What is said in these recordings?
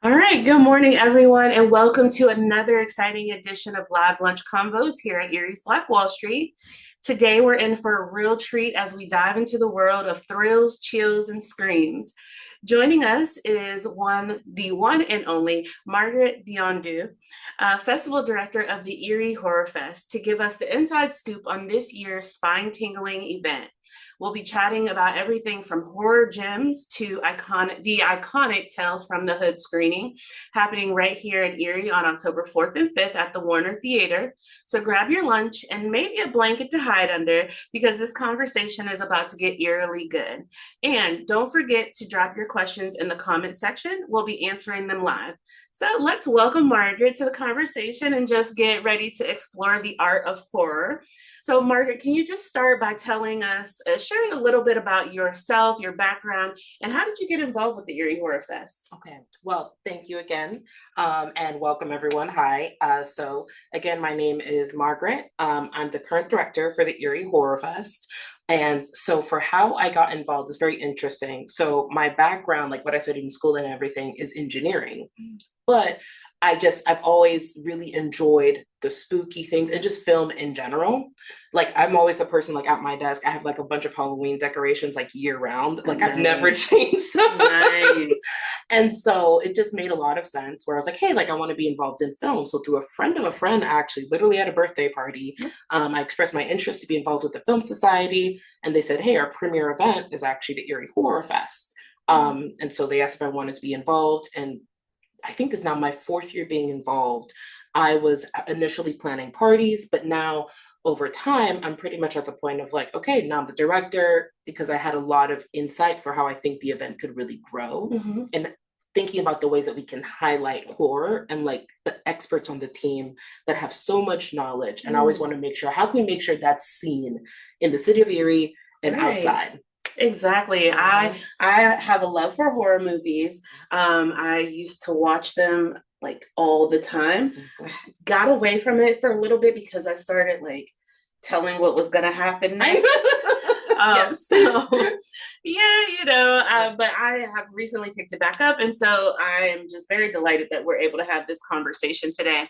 All right, good morning, everyone, and welcome to another exciting edition of Live Lunch Convos here at Erie's Black Wall Street. Today, we're in for a real treat as we dive into the world of thrills, chills, and screams. Joining us is the one and only Margaret Dieudonne, Festival Director of the Eerie Horror Fest, to give us the inside scoop on this year's spine-tingling event. We'll be chatting about everything from horror gems to the iconic Tales from the Hood screening happening right here in Erie on October 4th and 5th at the Warner Theater. So grab your lunch and maybe a blanket to hide under because this conversation is about to get eerily good. And don't forget to drop your questions in the comment section. We'll be answering them live. So let's welcome Margaret to the conversation and just get ready to explore the art of horror. So, Margaret, can you just start by telling us, sharing a little bit about yourself, your background, and how did you get involved with the Eerie Horror Fest? Okay. Well, thank you again, and welcome everyone. Hi. So again, my name is Margaret. I'm the current director for the Eerie Horror Fest. And so for how I got involved is very interesting. So my background, like what I studied in school and everything, is engineering. But I've always really enjoyed the spooky things and just film in general. Like I'm always a person like at my desk, I have like a bunch of Halloween decorations like year round. Like I've never changed them. Nice. And so it just made a lot of sense where I was like, hey, like I want to be involved in film. So through a friend of a friend, actually, literally at a birthday party, I expressed my interest to be involved with the Film Society. And they said, hey, our premiere event is actually the Eerie Horror Fest. And so they asked if I wanted to be involved. And I think is now my fourth year being involved. I was initially planning parties, but now over time, I'm pretty much at the point of like, okay, now I'm the director because I had a lot of insight for how I think the event could really grow. Mm-hmm. And thinking about the ways that we can highlight horror and like the experts on the team that have so much knowledge. And I always want to make sure, how can we make sure that's seen in the city of Erie and outside? Exactly. I have a love for horror movies. I used to watch them like all the time. I got away from it for a little bit because I started like telling what was gonna happen next. Yes. So yeah, but I have recently picked it back up, and so I am just very delighted that we're able to have this conversation today.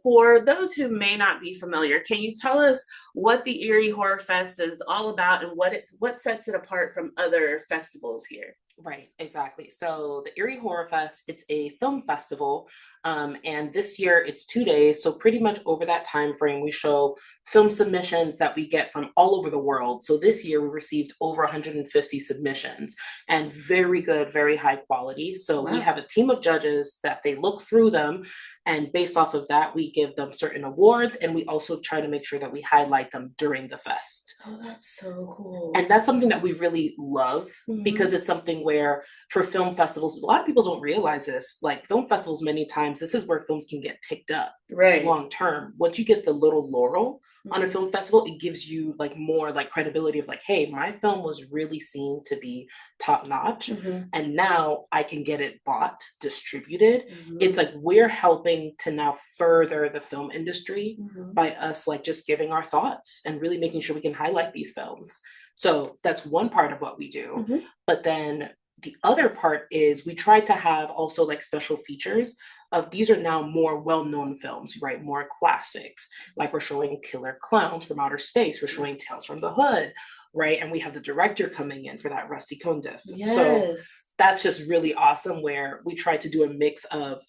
For those who may not be familiar, can you tell us what the Eerie Horror Fest is all about and what sets it apart from other festivals here? Right, exactly. So the Eerie Horror Fest, it's a film festival, and this year it's 2 days. So pretty much over that time frame, we show film submissions that we get from all over the world. So this year we received over 150 submissions, and very good, very high quality. So we have a team of judges that they look through them, and based off of that, we give them certain awards, and we also try to make sure that we highlight them during the fest. Oh, that's so cool. And that's something that we really love because it's something where for film festivals, a lot of people don't realize this. Like film festivals, many times, this is where films can get picked up Right. long term. Once you get the little laurel on a film festival, it gives you like more like credibility of like, hey, my film was really seen to be top notch. And now I can get it bought, distributed. It's like we're helping to now further the film industry by us like just giving our thoughts and really making sure we can highlight these films. So that's one part of what we do. But then the other part is we try to have also like special features of these are now more well-known films, right? More classics. Like we're showing Killer Clowns from Outer Space. We're showing Tales from the Hood, right? And we have the director coming in for that Rusty Cone Diff. Yes. So that's just really awesome where we try to do a mix of,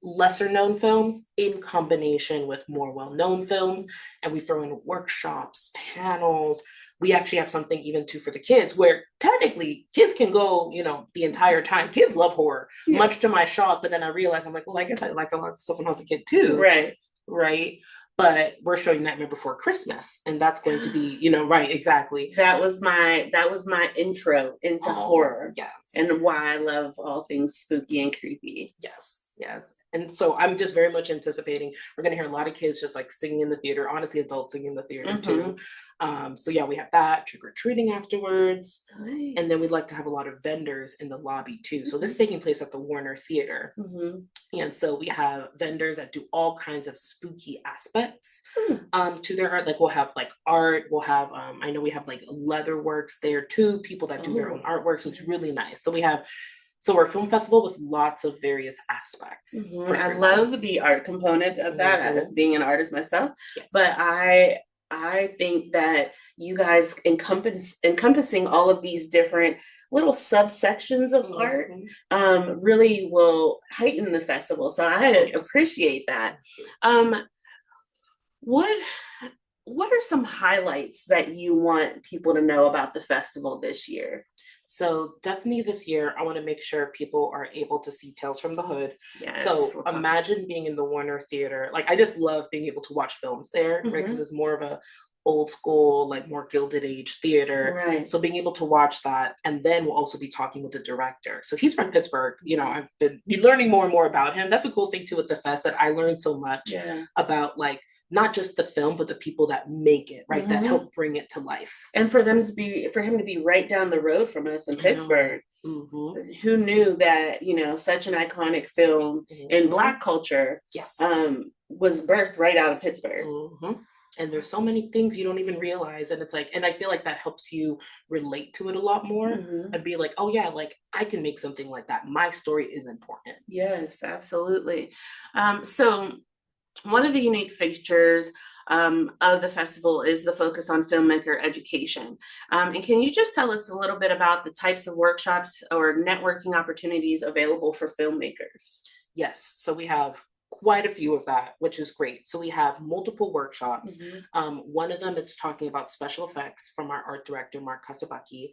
lesser known films in combination with more well-known films. And we throw in workshops, panels. We actually have something even too for the kids where technically kids can go, the entire time. Kids love horror, much to my shock. But then I realized I'm like, well, I guess I liked a lot of stuff when I was a kid too. Right. Right. But we're showing Nightmare Before Christmas, and that's going to be, right, exactly. That was my intro into horror. Yes. And why I love all things spooky and creepy. Yes. And so I'm just very much anticipating we're going to hear a lot of kids just like singing in the theater, honestly, adults singing in the theater too. So yeah, we have that trick or treating afterwards. Nice. And then we'd like to have a lot of vendors in the lobby too. So this is taking place at the Warner Theater. And so we have vendors that do all kinds of spooky aspects to their art. Like we'll have like art, we'll have, I know we have like leather works there too, people that do their own artwork. So it's really nice. So we have So we're a film festival with lots of various aspects. I love the art component of that as being an artist myself. Yes. But I think that you guys encompassing all of these different little subsections of art really will heighten the festival. So I appreciate that. What are some highlights that you want people to know about the festival this year? So definitely this year, I want to make sure people are able to see Tales from the Hood. Yes, so imagine being in the Warner Theater. Like, I just love being able to watch films there, right? Because it's more of a old school, like more Gilded Age theater. Right. So being able to watch that, and then we'll also be talking with the director. So he's from Pittsburgh. You know, I've been learning more and more about him. That's a cool thing too with the fest, that I learned so much about, like, not just the film, but the people that make it, right? That help bring it to life. And for him to be right down the road from us in Pittsburgh. Who knew that, you know, such an iconic film in Black culture was birthed right out of Pittsburgh. And there's so many things you don't even realize. And it's like, and I feel like that helps you relate to it a lot more and be like, oh yeah, like I can make something like that. My story is important. Yes, absolutely. So one of the unique features of the festival is the focus on filmmaker education. And can you just tell us a little bit about the types of workshops or networking opportunities available for filmmakers? Yes, so we have quite a few of that, which is great. So we have multiple workshops. One of them, it's talking about special effects from our art director, Mark Kasabaki.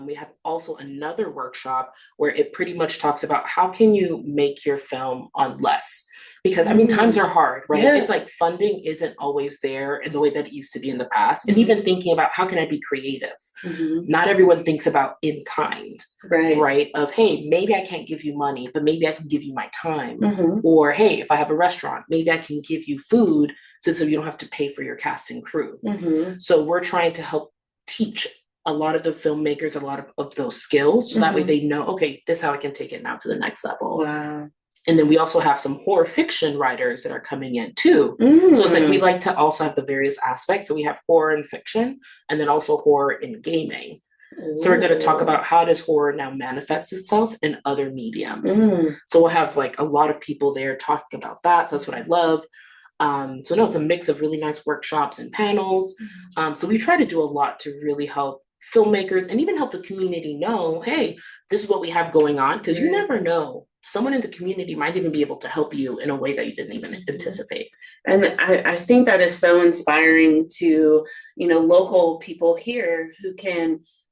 We have also another workshop where it pretty much talks about how can you make your film on less? Because I mean, times are hard, right? It's like funding isn't always there in the way that it used to be in the past. And even thinking about how can I be creative? Not everyone thinks about in kind, right? Of, hey, maybe I can't give you money, but maybe I can give you my time. Or, hey, if I have a restaurant, maybe I can give you food so you don't have to pay for your cast and crew. So we're trying to help teach a lot of the filmmakers a lot of those skills, so that way they know, okay, this is how I can take it now to the next level. Wow. And then we also have some horror fiction writers that are coming in too. So it's like we like to also have the various aspects. So we have horror and fiction, and then also horror in gaming. So we're going to talk about how does horror now manifest itself in other mediums. So we'll have like a lot of people there talking about that. So that's what I love. So no, it's a mix of really nice workshops and panels. So we try to do a lot to really help filmmakers and even help the community know, hey, this is what we have going on, because you never know. Someone in the community might even be able to help you in a way that you didn't even anticipate. And I think that is so inspiring to, you know, local people here who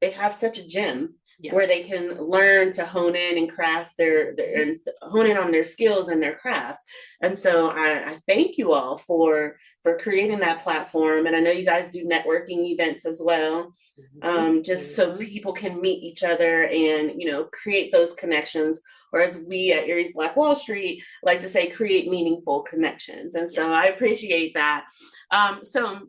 they have such a gym where they can learn to hone in and craft and hone in on their skills and their craft. And so I thank you all for creating that platform. And I know you guys do networking events as well, just so people can meet each other and, you know, create those connections. Or as we at Eerie's Black Wall Street like to say, create meaningful connections. And so I appreciate that. So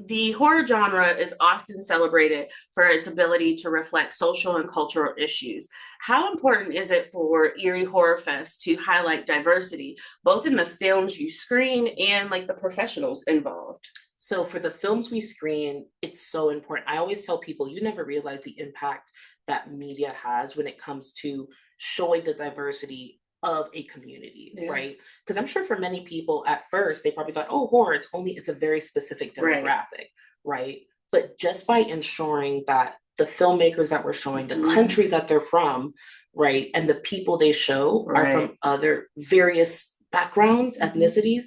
the horror genre is often celebrated for its ability to reflect social and cultural issues. How important is it for Eerie Horror Fest to highlight diversity, both in the films you screen and like the professionals involved? So for the films we screen, it's so important. I always tell people, you never realize the impact that media has when it comes to showing the diversity of a community, right? Because I'm sure for many people at first, they probably thought, oh, horror, it's a very specific demographic, right? But just by ensuring that the filmmakers that we're showing, the countries that they're from, right, and the people they show are from other various backgrounds, ethnicities,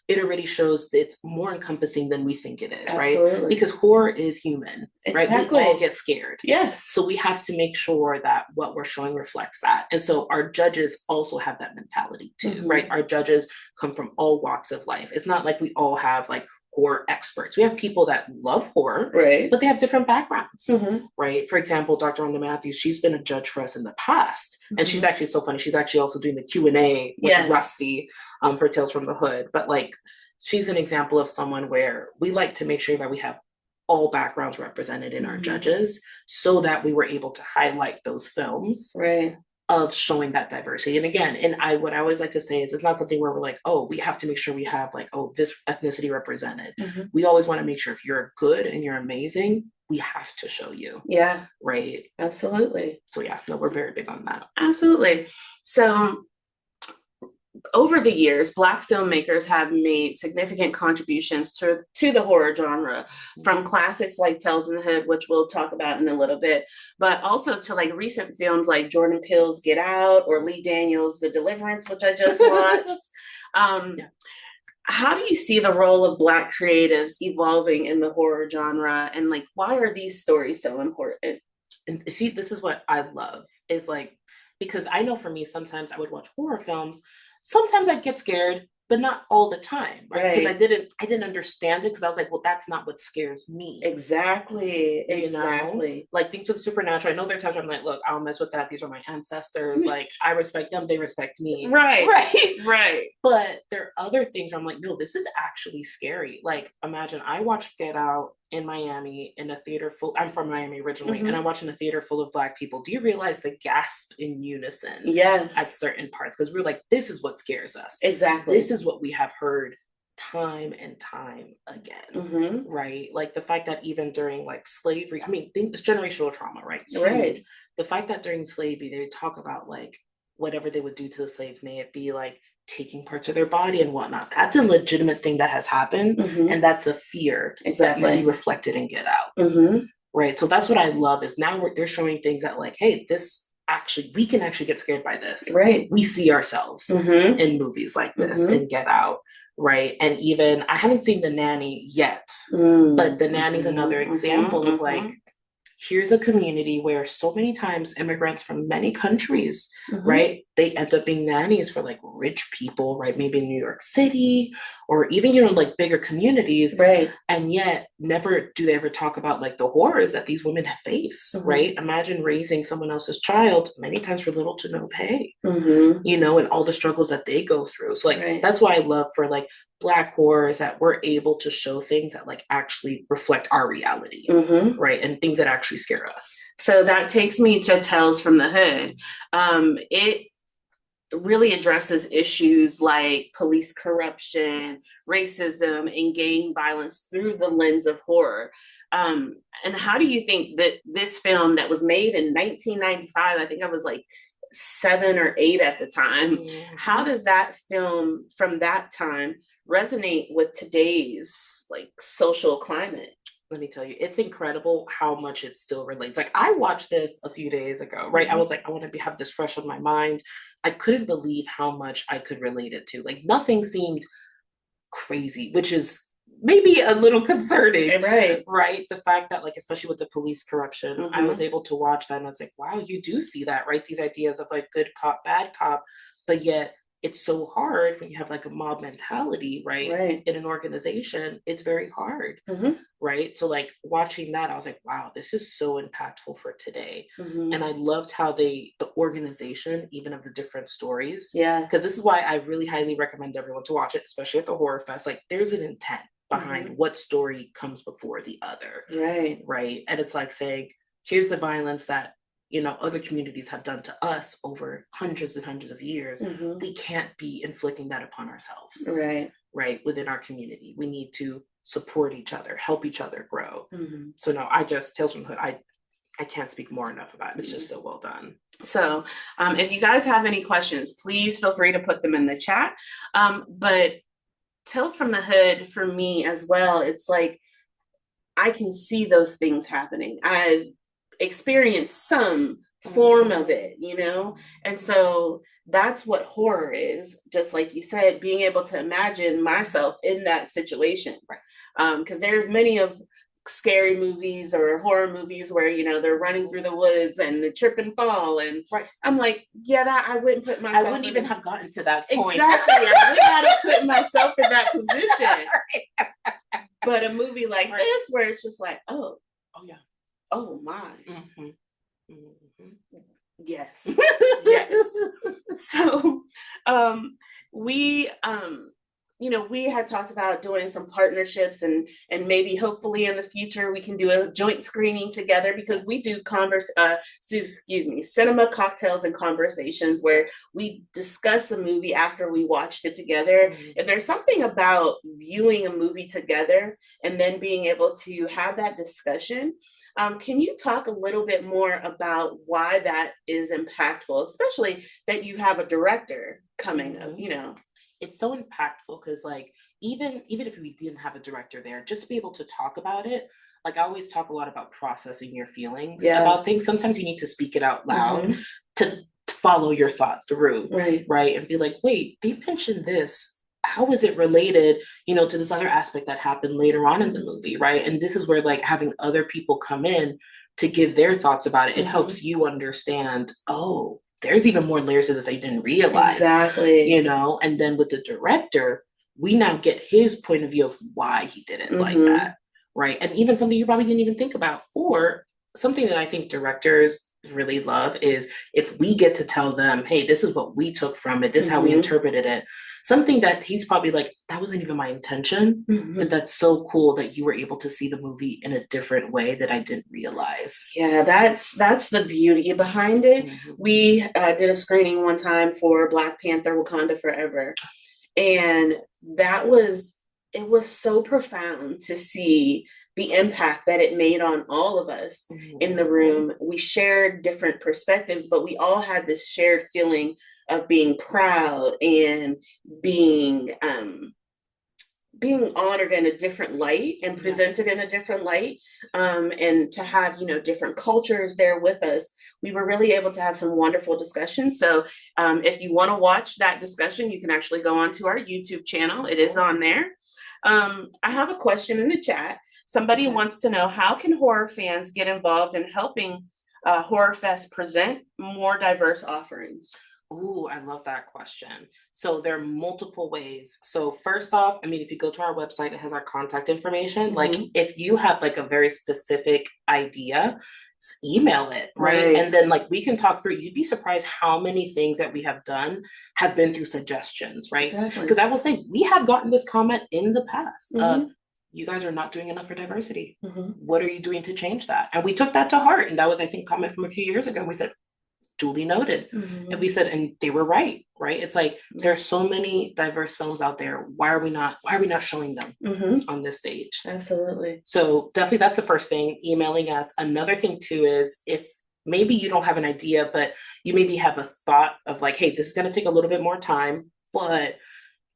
it already shows that it's more encompassing than we think it is, right? Because horror is human, right? We all get scared. Yes. So we have to make sure that what we're showing reflects that. And so our judges also have that mentality too, right? Our judges come from all walks of life. It's not like we all have like horror experts. We have people that love horror, but they have different backgrounds, right? For example, Dr. Rhonda Matthews, she's been a judge for us in the past. And she's actually so funny. She's actually also doing the Q&A with Rusty for Tales from the Hood. But like, she's an example of someone where we like to make sure that we have all backgrounds represented in our judges so that we were able to highlight those films of showing that diversity. And again, what I always like to say is it's not something where we're like, oh, we have to make sure we have like, oh, this ethnicity represented. We always want to make sure if you're good and you're amazing, we have to show you. Yeah. Right. Absolutely. So yeah, no, we're very big on that. Absolutely. So over the years, Black filmmakers have made significant contributions to the horror genre, from classics like Tales in the Hood, which we'll talk about in a little bit, but also to like recent films like Jordan Peele's Get Out or Lee Daniels' The Deliverance, which I just watched. How do you see the role of Black creatives evolving in the horror genre, and like why are these stories so important? And see, this is what I love, is like, because I know for me, sometimes I would watch horror films. Sometimes I'd get scared, but not all the time, right? Because I didn't understand it, because I was like, well, that's not what scares me. Exactly. You know? Like things with supernatural. I know there are times I'm like, look, I don't mess with that. These are my ancestors. Like, I respect them, they respect me. Right. Right. Right. But there are other things where I'm like, no, this is actually scary. Like, imagine I watched Get Out in Miami in a theater full, I'm from Miami originally, and I watched in a theater full of Black people. Do you realize the gasp in unison? Yes. At certain parts? Because we're like, this is what scares us. Exactly. This is what we have heard time and time again. Right? Like the fact that even during like slavery, I mean, it's generational trauma, right? Huge. Right. The fact that during slavery, they would talk about like whatever they would do to the slaves, may it be like taking parts of their body and whatnot. That's a legitimate thing that has happened. And that's a fear that you see reflected in Get Out. Right. So that's what I love, is now they're showing things that like, hey, this actually, we can actually get scared by this. Right. We see ourselves in movies like this and Get Out. Right. And even, I haven't seen The Nanny yet, but The Nanny's another example of like, here's a community where so many times immigrants from many countries, right, they end up being nannies for like rich people, right, maybe in New York City or even, you know, like bigger communities, right, and yet never do they ever talk about like the horrors that these women face, right? Imagine raising someone else's child, many times for little to no pay, you know, and all the struggles that they go through. So like that's why I love for like Black horror, is that we're able to show things that like actually reflect our reality, right, and things that actually scare us. So that takes me to Tales from the Hood. It really addresses issues like police corruption, racism, and gang violence through the lens of horror. And how do you think that this film that was made in 1995, I think I was like 7 or 8 at the time, how does that film from that time resonate with today's like social climate? Let me tell you, it's incredible how much it still relates. Like I watched this a few days ago, right? I was like, I want to have this fresh on my mind. I couldn't believe how much I could relate it to. Like nothing seemed crazy, which is maybe a little concerning, right? The fact that like, especially with the police corruption, I was able to watch that and I was like, wow, you do see that, right? These ideas of like good cop, bad cop, but yet it's so hard when you have like a mob mentality, right? In an organization, it's very hard, right? So like watching that, I was like, wow, this is so impactful for today. And I loved how the organization, even of the different stories, because this is why I really highly recommend everyone to watch it, especially at the Horror Fest. Like there's an intent behind what story comes before the other, right? And it's like saying, here's the violence that, you know, other communities have done to us over hundreds and hundreds of years. We can't be inflicting that upon ourselves, right? Within our community, we need to support each other, help each other grow. So no, Tales from the Hood, I can't speak more enough about it. It's just so well done. So if you guys have any questions, please feel free to put them in the chat. But Tales from the Hood, for me as well, it's like, I can see those things happening. I've experienced some form of it, you know? And so that's what horror is, just like you said, being able to imagine myself in that situation. Because there's many of scary movies or horror movies where, you know, they're running through the woods and they trip and fall. And I'm like, yeah, that I wouldn't put myself I wouldn't even have gotten to that point. Exactly. I would not have put myself in that position. But a movie like this, where it's just like, oh yeah. Oh my. Yes. Yes. So we you know, we had talked about doing some partnerships and maybe hopefully in the future we can do a joint screening together, because we do cinema cocktails and conversations where we discuss a movie after we watched it together. And there's something about viewing a movie together and then being able to have that discussion Can you talk a little bit more about why that is impactful, especially that you have a director coming up, you know? It's so impactful because like even if we didn't have a director there, just to be able to talk about it, like I always talk a lot about processing your feelings about things. Sometimes you need to speak it out loud to follow your thought through, right? And be like, wait, they mentioned this. How is it related, to this other aspect that happened later on in the movie, right? And this is where like having other people come in to give their thoughts about it, it helps you understand, oh, there's even more layers to this I didn't realize. Exactly. And then with the director, we now get his point of view of why he did it like that, right? And even something you probably didn't even think about, or something that I think directors really love is if we get to tell them, hey, this is what we took from it, this is how we interpreted it. Something that he's probably like, that wasn't even my intention, but that's so cool that you were able to see the movie in a different way that I didn't realize. Yeah, that's the beauty behind it. We did a screening one time for Black Panther: Wakanda Forever, and it was so profound to see the impact that it made on all of us in the room. We shared different perspectives, but we all had this shared feeling of being proud and being honored in a different light and presented in a different light, and to have different cultures there with us. We were really able to have some wonderful discussions. So if you want to watch that discussion, you can actually go onto our YouTube channel. It is on there. I have a question in the chat. Somebody wants to know, how can horror fans get involved in helping Horror Fest present more diverse offerings? Ooh, I love that question. So there are multiple ways. So first off, I mean, if you go to our website, it has our contact information. Like if you have like a very specific idea, email it, right? And then like we can talk through. You'd be surprised how many things that we have done have been through suggestions, right? Because I will say we have gotten this comment in the past. You guys are not doing enough for diversity. What are you doing to change that? And we took that to heart. And that was, I think, comment from a few years ago. And we said, duly noted. And we said, and they were right? It's like there are so many diverse films out there. Why are we not showing them on this stage? Absolutely. So definitely that's the first thing, emailing us. Another thing too is if maybe you don't have an idea, but you maybe have a thought of like, hey, this is going to take a little bit more time, but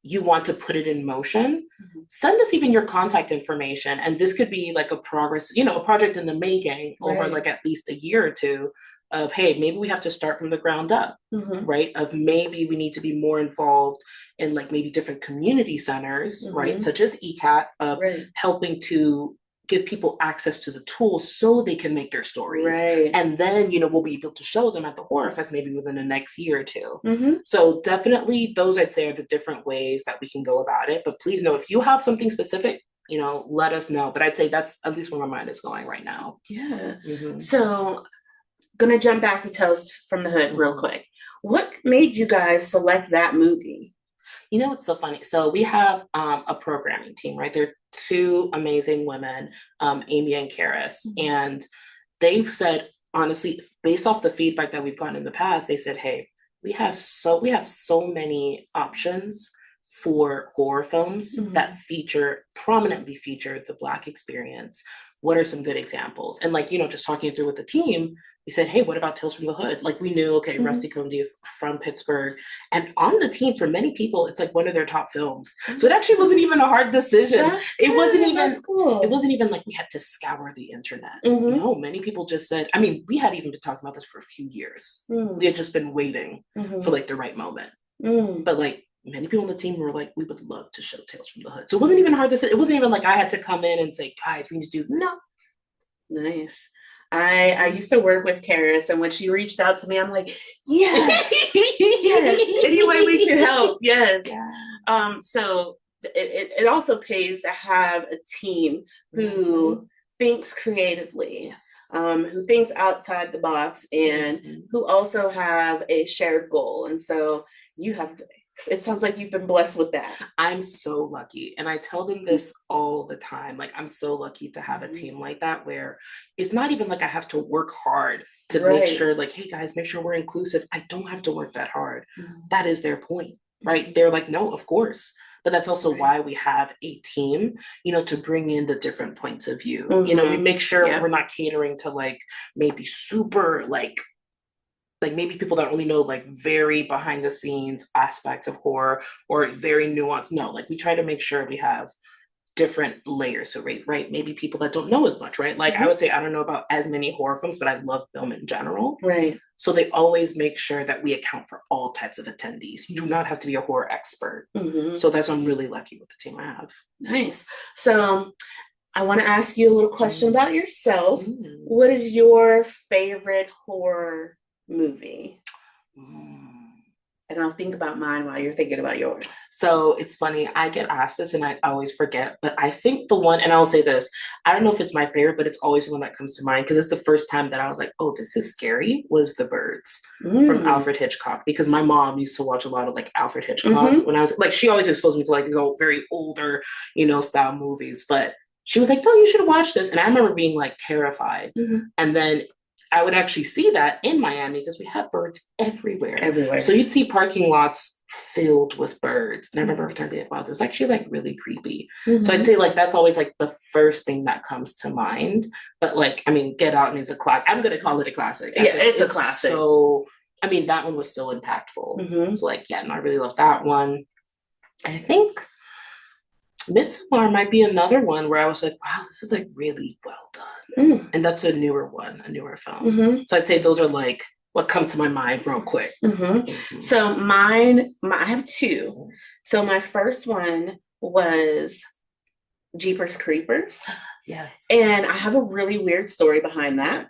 you want to put it in motion, send us even your contact information. And this could be like a project in the making over like at least a year or two of, hey, maybe we have to start from the ground up, right? Of maybe we need to be more involved in like maybe different community centers, right? Such as ECAT, of helping to give people access to the tools so they can make their stories. And then, we'll be able to show them at the Horror Fest maybe within the next year or two. So definitely those, I'd say, are the different ways that we can go about it. But please know, if you have something specific, let us know. But I'd say that's at least where my mind is going right now. Yeah. So gonna jump back to Tales from the Hood real quick. What made you guys select that movie? It's so funny. So we have a programming team, right? They're two amazing women, Amy and Karis, and they've said, honestly, based off the feedback that we've gotten in the past, they said, hey, we have so many options for horror films that prominently feature the Black experience. What are some good examples? And like, just talking through with the team, we said, hey, what about Tales from the Hood? Like we knew, okay, Rusty Cundiff from Pittsburgh. And on the team, for many people, it's like one of their top films. So it actually wasn't even a hard decision. It wasn't even like we had to scour the internet. No, many people just said, I mean, we had even been talking about this for a few years. We had just been waiting for like the right moment. But like many people on the team were like, we would love to show Tales from the Hood. So it wasn't even hard to say. It wasn't even like I had to come in and say, guys, we need to do, no. Nice. I used to work with Karis, and when she reached out to me, I'm like, yes, yes, any way we can help, yes. So it also pays to have a team who thinks creatively, who thinks outside the box, and who also have a shared goal. And so it sounds like you've been blessed with that. I'm so lucky. And I tell them this all the time. Like, I'm so lucky to have a team like that, where it's not even like I have to work hard to make sure, like, hey guys, make sure we're inclusive. I don't have to work that hard. That is their point, right? They're like, no, of course. but that's also Right. why we have a team, to bring in the different points of view. We Mhm. make sure Yep. we're not catering to like maybe super like maybe people that only know like very behind the scenes aspects of horror or very nuanced. No, like we try to make sure we have different layers. So right, maybe people that don't know as much, right? Like I would say I don't know about as many horror films, but I love film in general. Right. So they always make sure that we account for all types of attendees. You do not have to be a horror expert. So that's why I'm really lucky with the team I have. Nice. So I want to ask you a little question about yourself. What is your favorite horror movie? And I'll think about mine while you're thinking about yours. So it's funny, I get asked this and I always forget, but I think the one, and I'll say this, I don't know if it's my favorite, but it's always the one that comes to mind because it's the first time that I was like, oh, this is scary, was The Birds from Alfred Hitchcock. Because my mom used to watch a lot of like Alfred Hitchcock when I was like, she always exposed me to like very older, style movies. But she was like, no, you should watch this. And I remember being like terrified. And then I would actually see that in Miami because we have birds everywhere. So you'd see parking lots filled with birds. And I remember being like, wow, this is actually like really creepy. So I'd say like that's always like the first thing that comes to mind. But like, I mean, Get Out is a classic. I'm going to call it a classic. Yeah, it's a classic. So, I mean, that one was so impactful. So like, yeah, no, I really love that one. I think Midsommar might be another one where I was like, wow, this is like really well done. And that's a newer film. So I'd say those are like what comes to my mind real quick. So I have two. So my first one was Jeepers Creepers. Yes. And I have a really weird story behind that.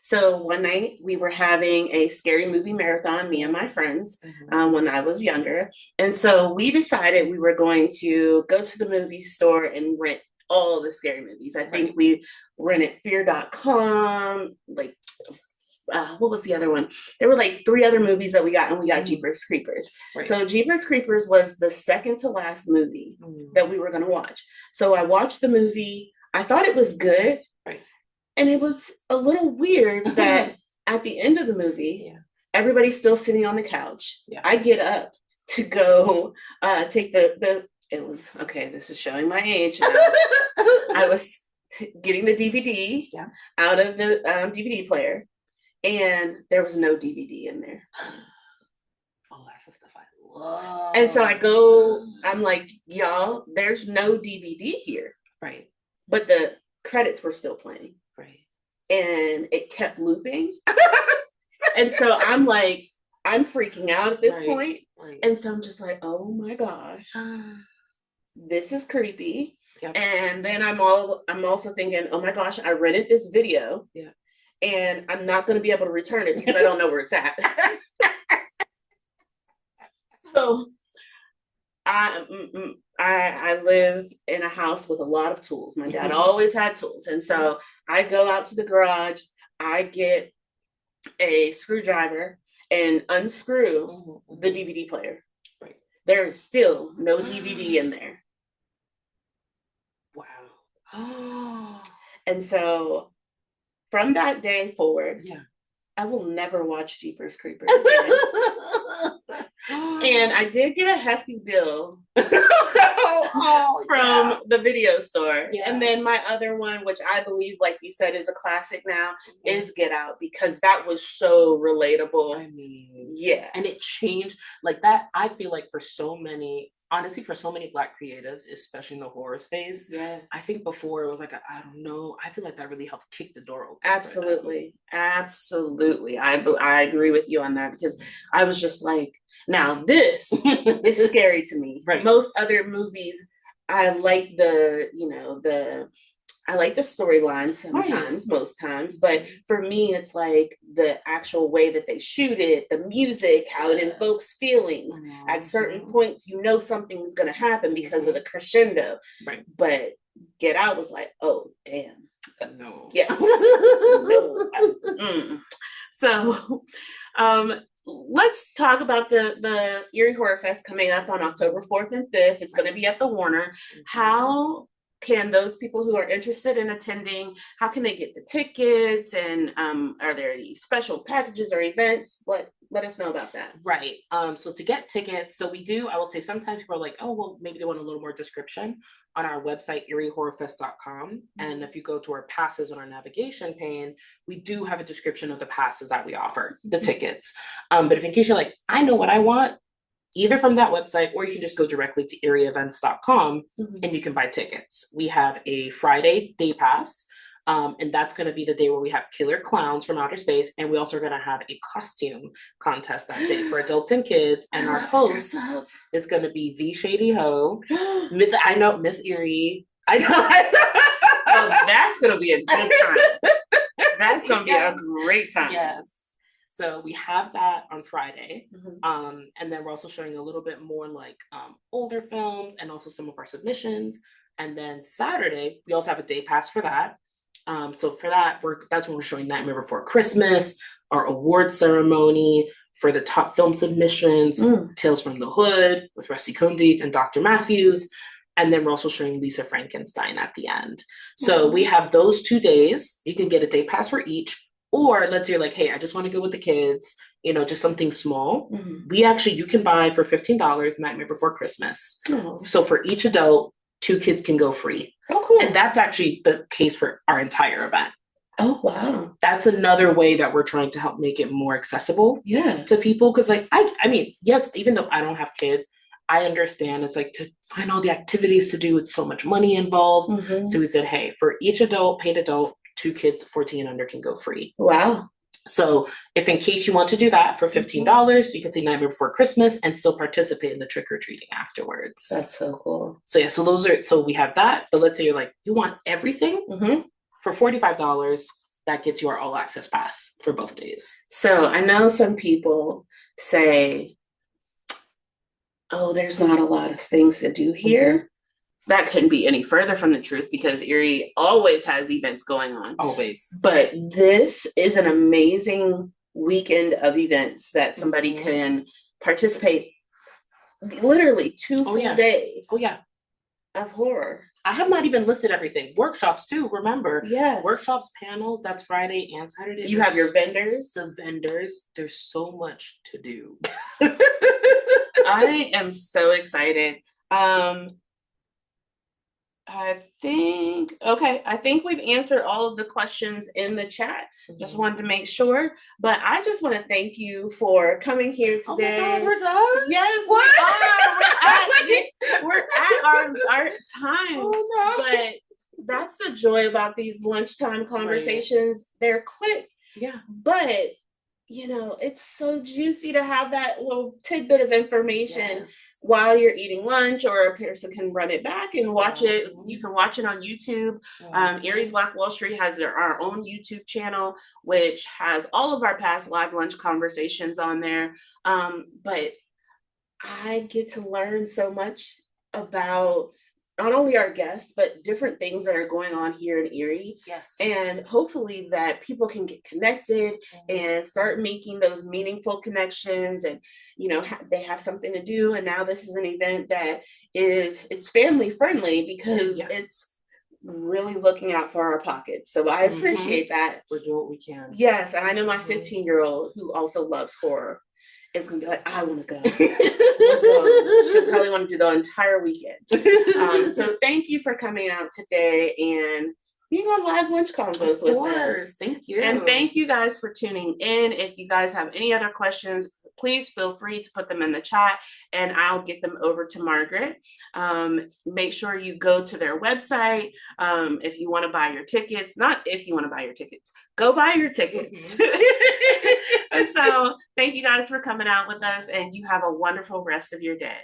So one night we were having a scary movie marathon, me and my friends, when I was younger. And so we decided we were going to go to the movie store and rent all the scary movies. I think we rented Fear.com, like, what was the other one? There were like 3 other movies that we got, and we got Jeepers Creepers. So Jeepers Creepers was the second to last movie that we were going to watch. So I watched the movie. I thought it was good. And it was a little weird that at the end of the movie, everybody's still sitting on the couch. I get up to go take it was, okay, this is showing my age now. I was getting the DVD out of the DVD player, and there was no DVD in there. Oh, that's the stuff I love. And so I'm like, y'all, there's no DVD here. But the credits were still playing. And it kept looping. And so I'm like, I'm freaking out at this point. And so I'm just like, oh my gosh, this is creepy. And then I'm also thinking, oh my gosh, I rented this video. And I'm not going to be able to return it because I don't know where it's at. So I live in a house with a lot of tools. My dad always had tools. And so I go out to the garage, I get a screwdriver and unscrew the DVD player. There is still no DVD in there. Wow. And so from that day forward, I will never watch Jeepers Creepers again. And I did get a hefty bill from the video store. And then my other one, which I believe, like you said, is a classic now, is Get Out, because that was so relatable. I mean, and it changed like that. I feel like for so many Black creatives, especially in the horror space, I think before it was like, I don't know, I feel like that really helped kick the door open. Absolutely. I agree with you on that, because I was just like, now this is scary to me. Most other movies, I like I like the storyline sometimes, most times, but for me, it's like the actual way that they shoot it, the music, how it invokes feelings. At certain points, something's going to happen because of the crescendo. But Get Out was like, oh, damn. No. Yes. No. So, let's talk about the Eerie Horror Fest coming up on October 4th and 5th. It's going to be at the Warner. How can those people who are interested in attending, how can they get the tickets? And are there any special packages or events? Let us know about that. Right. So to get tickets, so we do, I will say sometimes people are like, oh, well, maybe they want a little more description on our website, eeriehorrorfest.com. Mm-hmm. And if you go to our passes on our navigation pane, we do have a description of the passes that we offer, the tickets. But if in case you're like, I know what I want, either from that website, or you can just go directly to eerieevents.com and you can buy tickets. We have a Friday day pass, and that's going to be the day where we have killer clowns from outer space. And we also are going to have a costume contest that day for adults and kids. And our host is going to be the Shady Ho, Miss Eerie. I know. Oh, that's going to be a good time. That's going to be a great time. Yes. So we have that on Friday. And then we're also showing a little bit more like older films and also some of our submissions. And then Saturday, we also have a day pass for that. So for that, that's when we're showing Nightmare Before Christmas, our award ceremony for the top film submissions, Tales from the Hood with Rusty Cundiff and Dr. Matthews. And then we're also showing Lisa Frankenstein at the end. So we have those 2 days. You can get a day pass for each. Or let's say you're like, hey, I just want to go with the kids, just something small. You can buy for $15 Nightmare Before Christmas. So for each adult, 2 kids can go free. Oh, cool. And that's actually the case for our entire event. Oh, wow. That's another way that we're trying to help make it more accessible to people. Because like, I mean, yes, even though I don't have kids, I understand it's like to find all the activities to do, it's so much money involved. So we said, hey, for each paid adult, 2 kids 14 and under can go free. Wow. So if in case you want to do that for $15, you can see Nightmare Before Christmas and still participate in the trick-or-treating afterwards. That's so cool. So yeah, so we have that. But let's say you're like, you want everything for $45, that gets you our all access pass for both days. So I know some people say, oh, there's not a lot of things to do here. That couldn't be any further from the truth because Eerie always has events going on. Always. But this is an amazing weekend of events that somebody can participate. Literally 2 full days. Oh, yeah. Of horror. I have not even listed everything. Workshops too, remember. Yeah. Workshops, panels, that's Friday and Saturday. You have your vendors. The vendors. There's so much to do. I am so excited. I think we've answered all of the questions in the chat. Just wanted to make sure. But I just want to thank you for coming here today. Oh my God, we're done? Yes, we are. We're at our time. Oh, no. But that's the joy about these lunchtime conversations. Right. They're quick. Yeah. But it's so juicy to have that little tidbit of information while you're eating lunch, or a person can run it back and watch it. You can watch it on YouTube. Eerie's Black Wall Street has our own YouTube channel, which has all of our past live lunch conversations on there. But I get to learn so much about not only our guests, but different things that are going on here in Eerie. Yes. And hopefully that people can get connected and start making those meaningful connections, and, they have something to do. And now this is an event that it's family friendly because it's really looking out for our pockets. So I appreciate that. We're doing what we can. Yes. And I know my 15-year-old who also loves horror is going to be like, I want to go. She'll probably want to do the entire weekend. So thank you for coming out today and being on Live Lunch Convos with us. Thank you. And thank you guys for tuning in. If you guys have any other questions, please feel free to put them in the chat and I'll get them over to Margaret. Make sure you go to their website. If you want to buy your tickets, not if you want to buy your tickets, go buy your tickets. And so thank you guys for coming out with us, and you have a wonderful rest of your day.